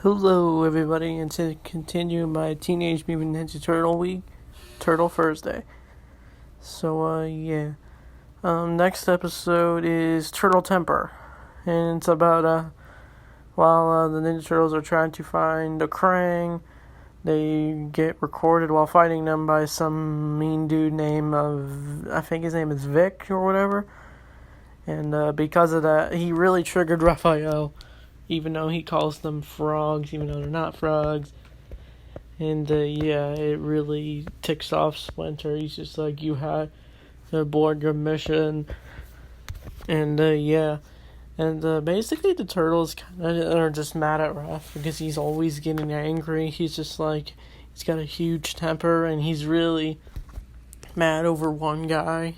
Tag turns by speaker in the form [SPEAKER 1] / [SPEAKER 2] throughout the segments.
[SPEAKER 1] Hello, everybody, and to continue my Teenage Mutant Ninja Turtle week, Turtle Thursday. So, next episode is Turtle Temper, and it's about, while the Ninja Turtles are trying to find the Krang, they get recorded while fighting them by some mean dude named, I think his name is Vic, or whatever, and, because of that, he really triggered Raphael, even though he calls them frogs, even though they're not frogs. And, it really ticks off Splinter. He's just like, you had to abort your mission. And, basically the Turtles kind of are just mad at Raph because he's always getting angry. He's just like, he's got a huge temper, and he's really mad over one guy,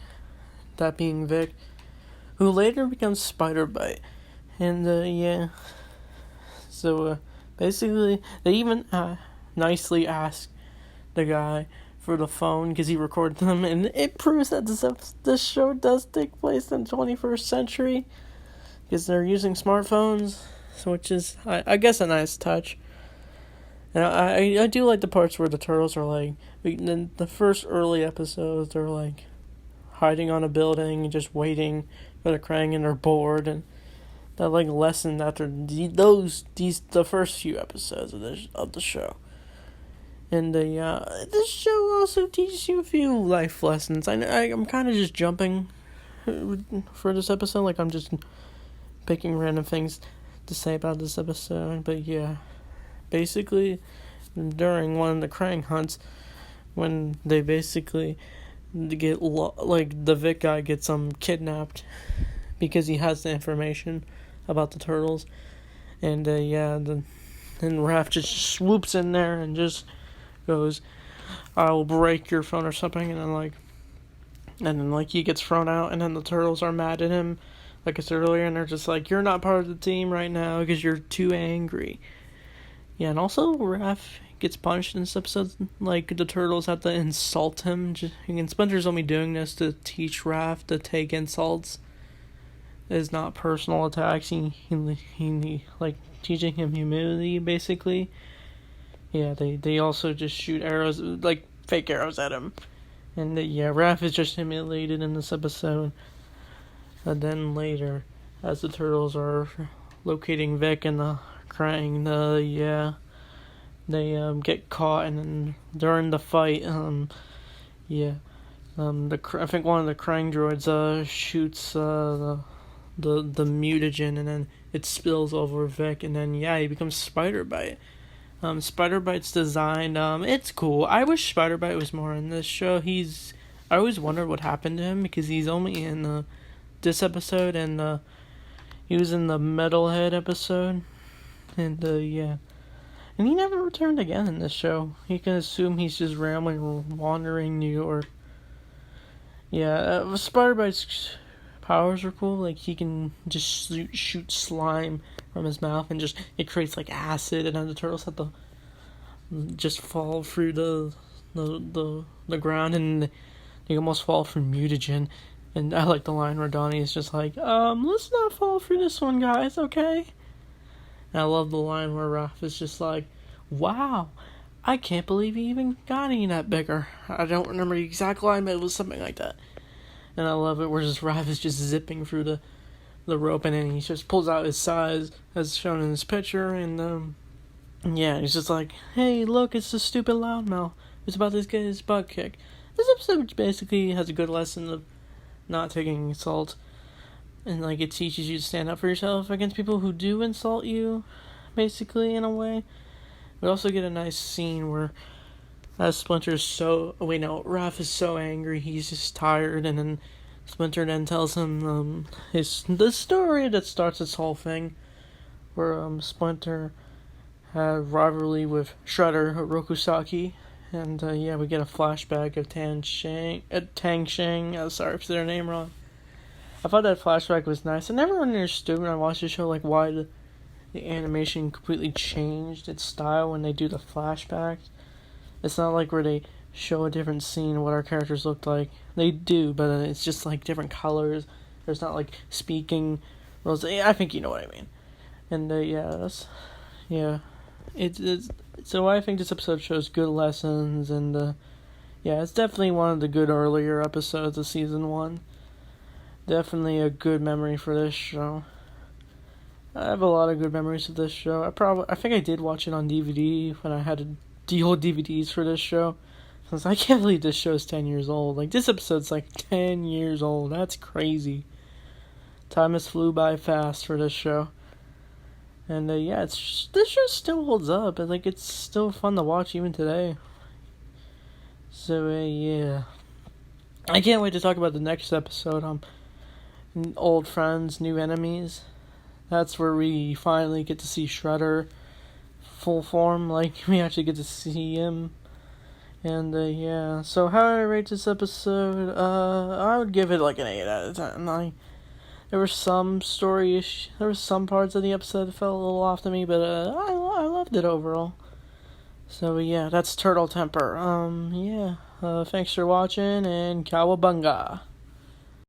[SPEAKER 1] that being Vic, who later becomes Spider-Bite. And, So, basically, they even nicely ask the guy for the phone because he recorded them, and it proves that this show does take place in the 21st century because they're using smartphones, which is, I guess, a nice touch. And I do like the parts where the Turtles are like, in the first early episodes, they're like hiding on a building and just waiting for the Krang, and they're bored, and that like lesson after the first few episodes of the show. And this show also teaches you a few life lessons. I'm kind of just jumping for this episode, like I'm just picking random things to say about this episode. But yeah, basically during one of the Krang hunts, when they basically get the Vic guy gets kidnapped because he has the information about the Turtles, and then Raph just swoops in there and just goes, "I'll break your phone" or something, and then he gets thrown out, and then the Turtles are mad at him, like I said earlier, and they're just like, "You're not part of the team right now because you're too angry." Yeah, and also Raph gets punished in this episode. Like, the Turtles have to insult him, and Splinter's only doing this to teach Raph to take insults. Is not personal attacks. He like teaching him humility, basically. Yeah, they also just shoot arrows, like fake arrows at him, and Raph is just humiliated in this episode. And then later, as the Turtles are locating Vic and the Krang, they get caught, and then during the fight, I think one of the Krang droids shoots the mutagen, and then it spills over Vic, and then he becomes Spider-Bite. Spider-Bite's design, it's cool. I wish Spider-Bite was more in this show. I always wondered what happened to him because he's only in this episode, and he was in the Metalhead episode, and and he never returned again in this show. You can assume he's just rambling or wandering New York. Yeah, Spider-Bite's powers are cool. Like, he can just shoot slime from his mouth, and it creates like acid, and then the Turtles have to just fall through the ground, and they almost fall through mutagen. And I like the line where Donnie is just like, let's not fall through this one, guys, okay? And I love the line where Raph is just like, wow, I can't believe he even got any that bigger. I don't remember the exact line, but it was something like that. And I love it where Raph is just zipping through the rope, and then he just pulls out his size, as shown in this picture, and he's just like, hey, look, it's the stupid loudmouth. It's about this guy's butt kick. This episode basically has a good lesson of not taking insult, and it teaches you to stand up for yourself against people who do insult you, basically, in a way. We also get a nice scene where Raph is so angry, he's just tired, and then Splinter then tells him the story that starts this whole thing, where Splinter had rivalry with Shredder Rokusaki, and we get a flashback of Tang Sheng. Sorry if their name wrong. I thought that flashback was nice. I never understood when I watched the show why the animation completely changed its style when they do the flashbacks. It's not like where they show a different scene of what our characters looked like. They do, but it's just different colors. There's not speaking roles. I think you know what I mean. And So I think this episode shows good lessons, and yeah, it's definitely one of the good earlier episodes of season 1. Definitely a good memory for this show. I have a lot of good memories of this show. I think I did watch it on DVD when I had the old DVDs for this show. Since I can't believe this show's 10 years old. Like, this episode's like 10 years old. That's crazy. Time has flew by fast for this show. And yeah, this show still holds up. Like, it's still fun to watch even today. So yeah, I can't wait to talk about the next episode. Old friends, new enemies. That's where we finally get to see Shredder full form. Like, we actually get to see him. And yeah, so how do I rate this episode? I would give it like an 8 out of 10. There were some there were some parts of the episode that felt a little off to me, but I loved it overall. So yeah, that's Turtle Temper. Yeah, thanks for watching, and cowabunga.